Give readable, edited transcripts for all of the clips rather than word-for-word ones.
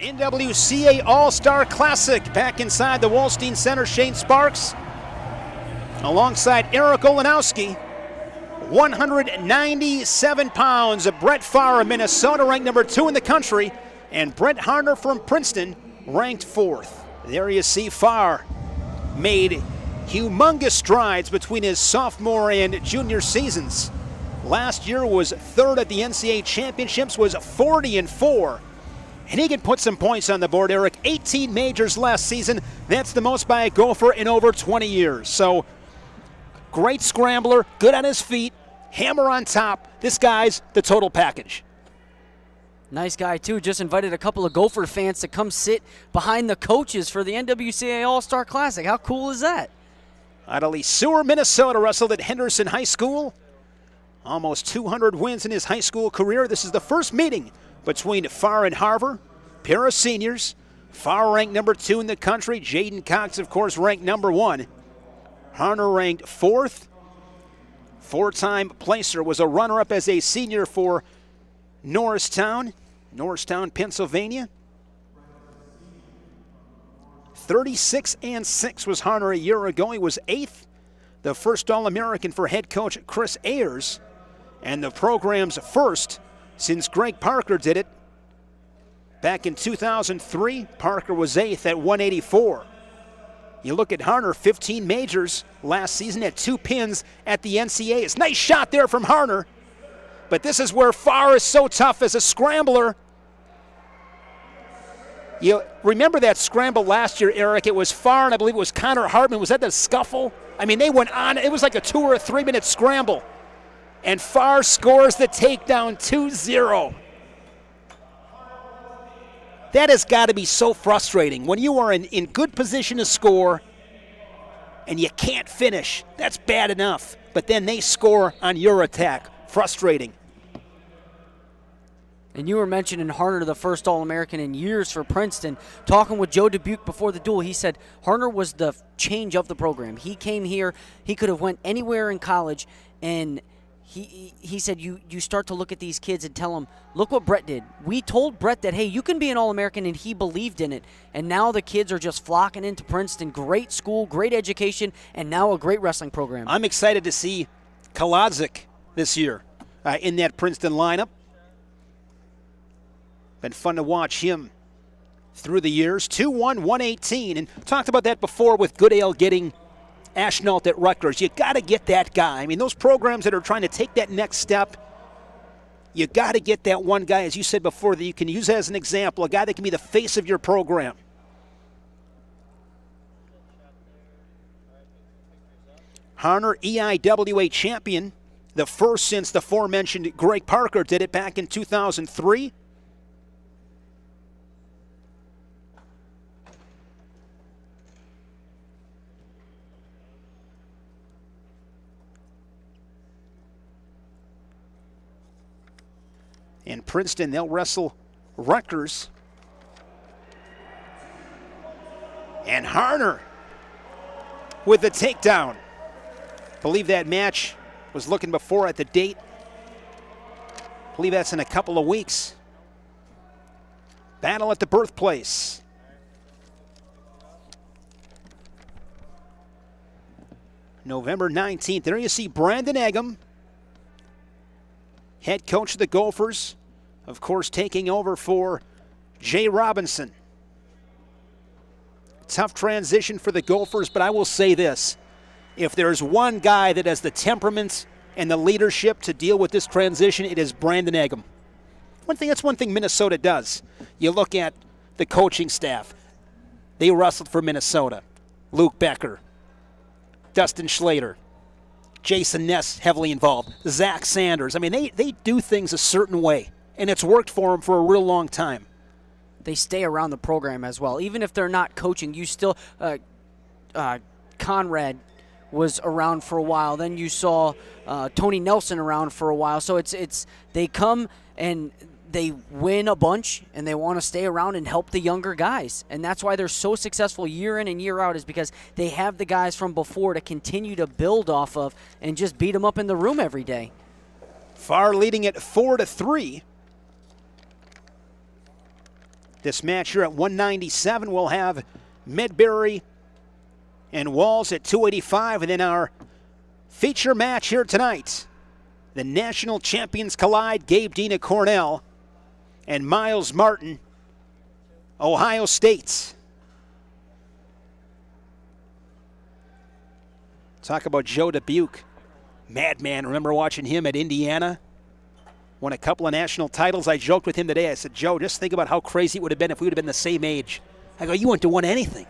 NWCA All-Star Classic back inside the Wolstein Center. Shane Sparks alongside Eric Olenowski. 197 pounds. Brett Pfarr of Minnesota, ranked number 2 in the country, and Brett Harner from Princeton, ranked 4th. There you see Pfarr made humongous strides between his sophomore and junior seasons. Last year was 3rd at the NCAA Championships, was 40-4. And he can put some points on the board, Eric. 18 majors last season. That's the most by a Gopher in over 20 years. So, great scrambler, good on his feet, hammer on top. This guy's the total package. Nice guy, too. Just invited a couple of Gopher fans to come sit behind the coaches for the NWCA All-Star Classic. How cool is that? Out of Lee Sewer, Minnesota, wrestled at Henderson High School. Almost 200 wins in his high school career. This is the first meeting between Pfarr and Harver, pair of seniors. Pfarr ranked number 2 in the country. Jaden Cox, of course, ranked number 1. Harner ranked 4th. 4-time placer, was a runner-up as a senior for Norristown, Pennsylvania. 36-6 was Harner a year ago. He was 8th, the first All-American for head coach Chris Ayers, and the program's first since Greg Parker did it. Back in 2003, Parker was 8th at 184. You look at Harner, 15 majors last season, had 2 pins at the NCAAs. Nice shot there from Harner. But this is where Pfarr is so tough as a scrambler. You remember that scramble last year, Eric? It was Pfarr, and I believe it was Connor Hartman. Was that the scuffle? I mean, they went on. It was like a 2 or 3 minute scramble. And Pfarr scores the takedown 2-0. That has got to be so frustrating when you are in good position to score and you can't finish. That's bad enough. But then they score on your attack. Frustrating. And you were mentioning Harner, the first All-American in years for Princeton. Talking with Joe Dubuque before the duel, he said Harner was the change of the program. He came here, he could have went anywhere in college, and he said you start to look at these kids and tell them, look what Brett did. We told Brett that, hey, you can be an All-American, and he believed in it. And now the kids are just flocking into Princeton. Great school, great education, and now a great wrestling program. I'm excited to see Kolodzik this year in that Princeton lineup. Been fun to watch him through the years. 2-1, 118, and talked about that before with Goodale getting Ashnault at Rutgers. You got to get that guy. I mean, those programs that are trying to take that next step, you got to get that one guy, as you said before, that you can use as an example, a guy that can be the face of your program. Harner, EIWA champion, the first since the aforementioned Greg Parker did it back in 2003. And Princeton, they'll wrestle Rutgers. And Harner with the takedown. I believe that match was looking before at the date. I believe that's in a couple of weeks. Battle at the birthplace. November 19th. There you see Brandon Eggum, head coach of the Gophers, of course, taking over for Jay Robinson. Tough transition for the Gophers, but I will say this. If there's one guy that has the temperament and the leadership to deal with this transition, it is Brandon Eggum. That's one thing Minnesota does. You look at the coaching staff. They wrestled for Minnesota. Luke Becker, Dustin Schlater, Jason Ness heavily involved, Zach Sanders. I mean, they do things a certain way, and it's worked for them for a real long time. They stay around the program as well. Even if they're not coaching, you still Conrad was around for a while. Then you saw Tony Nelson around for a while. So it's they come and they win a bunch, and they want to stay around and help the younger guys. And that's why they're so successful year in and year out, is because they have the guys from before to continue to build off of and just beat them up in the room every day. Pfarr leading it 4-3. This match here at 197 will have Midbury and Walls at 285. And then our feature match here tonight, the national champions collide, Gabe Dean of Cornell and Miles Martin, Ohio State. Talk about Joe Dubuque. Madman, remember watching him at Indiana? Won a couple of national titles. I joked with him today. I said, Joe, just think about how crazy it would have been if we would have been the same age. I go, you wouldn't have won anything.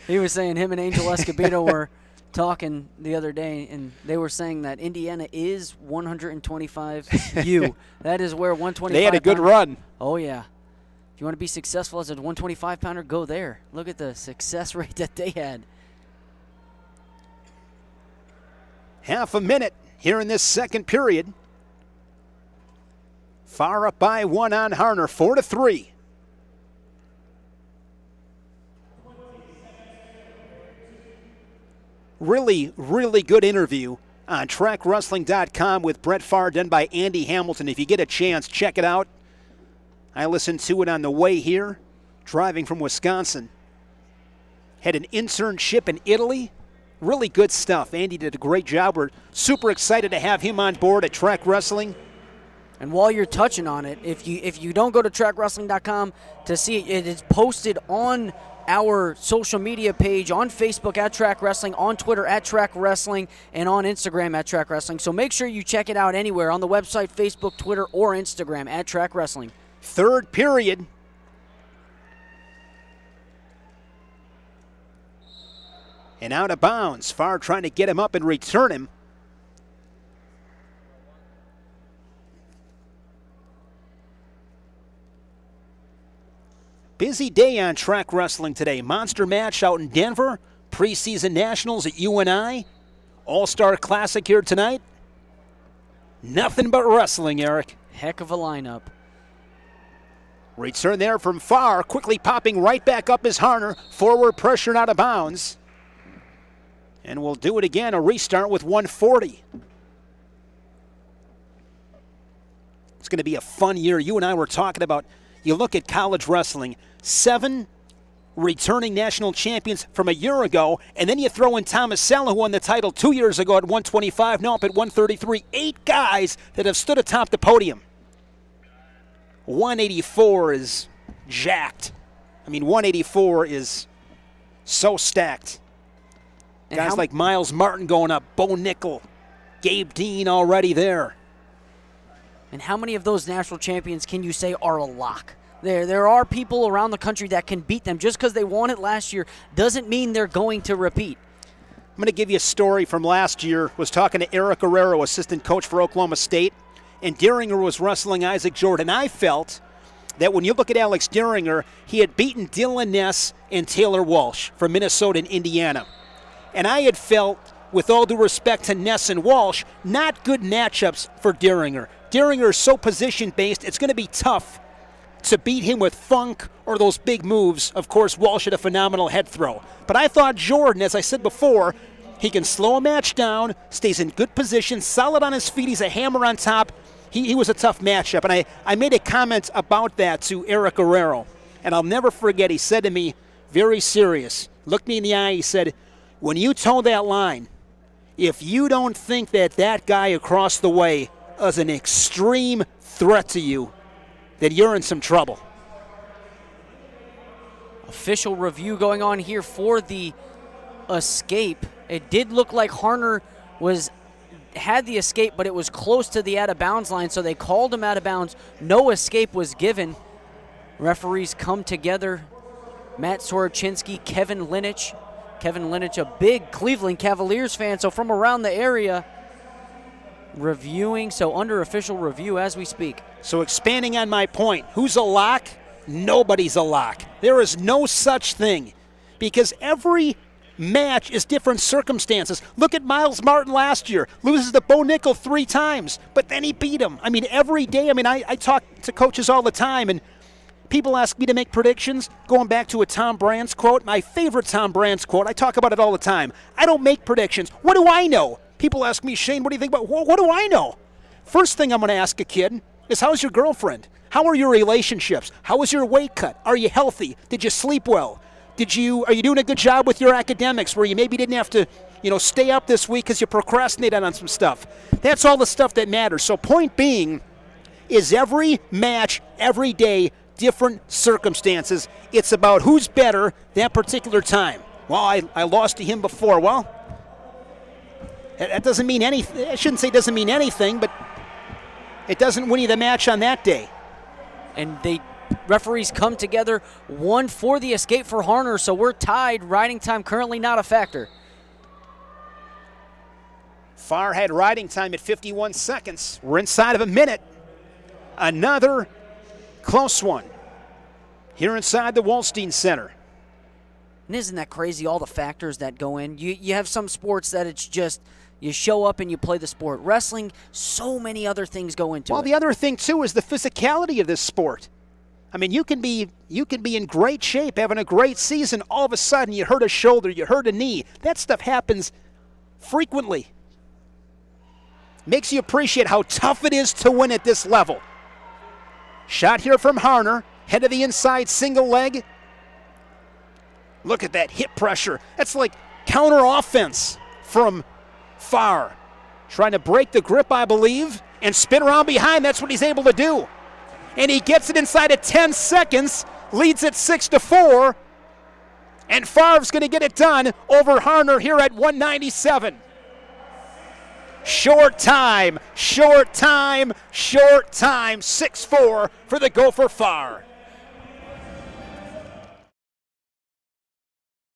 He was saying him and Angel Escobedo were talking the other day, and they were saying that Indiana is 125U. That is where 125. They had a good run. Oh, yeah. If you want to be successful as a 125-pounder, go there. Look at the success rate that they had. Half a minute here in this second period. Pfarr up by 1 on Harner, 4-3. Really, really good interview on trackwrestling.com with Brett Pfarr, done by Andy Hamilton. If you get a chance, check it out. I listened to it on the way here, driving from Wisconsin. Had an internship in Italy. Really good stuff. Andy did a great job. We're super excited to have him on board at Track Wrestling. And while you're touching on it, if you don't go to trackwrestling.com to see it, it is posted on our social media page, on Facebook at Track Wrestling, on Twitter at Track Wrestling, and on Instagram at Track Wrestling. So make sure you check it out anywhere on the website, Facebook, Twitter, or Instagram at Track Wrestling. Third period. And out of bounds. Pfarr trying to get him up and return him. Busy day on Track Wrestling today. Monster match out in Denver. Preseason Nationals at UNI. All-Star Classic here tonight. Nothing but wrestling, Eric. Heck of a lineup. Return there from Pfarr. Quickly popping right back up is Harner. Forward pressure and out of bounds. And we'll do it again. A restart with 140. It's going to be a fun year. You and I were talking about, you look at college wrestling, 7 returning national champions from a year ago, and then you throw in Thomas Sella, who won the title 2 years ago at 125, now up at 133. 8 guys that have stood atop the podium. 184 is jacked. I mean, 184 is so stacked. And guys like Miles Martin going up, Bo Nickel, Gabe Dean already there. And how many of those national champions can you say are a lock? There are people around the country that can beat them. Just because they won it last year doesn't mean they're going to repeat. I'm going to give you a story from last year. Was talking to Eric Guerrero, assistant coach for Oklahoma State, and Dieringer was wrestling Isaac Jordan. I felt that when you look at Alex Dieringer, he had beaten Dylan Ness and Taylor Walsh from Minnesota and Indiana. And I had felt, with all due respect to Ness and Walsh, not good matchups for Dieringer. Dieringer is so position-based, it's going to be tough to beat him with funk or those big moves. Of course, Walsh had a phenomenal head throw. But I thought Jordan, as I said before, he can slow a match down, stays in good position, solid on his feet, he's a hammer on top. He was a tough matchup. And I made a comment about that to Eric Guerrero. And I'll never forget, he said to me, very serious, looked me in the eye, he said, when you toe that line, if you don't think that guy across the way is an extreme threat to you, then you're in some trouble. Official review going on here for the escape. It did look like Harner had the escape, but it was close to the out-of-bounds line, so they called him out of bounds. No escape was given. Referees come together. Matt Sorochinski, Kevin Linich. Kevin Linich, a big Cleveland Cavaliers fan, so from around the area, reviewing, so under official review as we speak. So expanding on my point, who's a lock? Nobody's a lock. There is no such thing, because every match is different circumstances. Look at Miles Martin last year. Loses to Bo Nickel 3 times, but then he beat him. I mean, every day. I mean, I talk to coaches all the time, and people ask me to make predictions. Going back to a Tom Brands quote, my favorite Tom Brands quote, I talk about it all the time. I don't make predictions. What do I know? People ask me, Shane, what do you think about? What do I know? First thing I'm going to ask a kid is, how's your girlfriend? How are your relationships? How was your weight cut? Are you healthy? Did you sleep well? Are you doing a good job with your academics where you maybe didn't have to, stay up this week because you procrastinated on some stuff? That's all the stuff that matters. So point being is every match, every day, different circumstances. It's about who's better that particular time. Well, I lost to him before. Well, that doesn't mean anything. I shouldn't say it doesn't mean anything, but it doesn't win you the match on that day. And referees come together, one for the escape for Harner, so we're tied. Riding time currently not a factor. Pfarr had riding time at 51 seconds. We're inside of a minute. Another close one here inside the Wallstein Center. And isn't that crazy, all the factors that go in? You have some sports that it's just you show up and you play the sport. Wrestling, so many other things go into it. Well, the other thing, too, is the physicality of this sport. I mean, you can be in great shape, having a great season. All of a sudden, you hurt a shoulder, you hurt a knee. That stuff happens frequently. Makes you appreciate how tough it is to win at this level. Shot here from Harner, head of the inside single leg. Look at that hip pressure. That's like counter offense from Pfarr. Trying to break the grip, I believe, and spin around behind. That's what he's able to do. And he gets it inside of 10 seconds, leads it 6-4, and Pfarr's going to get it done over Harner here at 197. Short time, 6-4 for the Gopher Pfarr.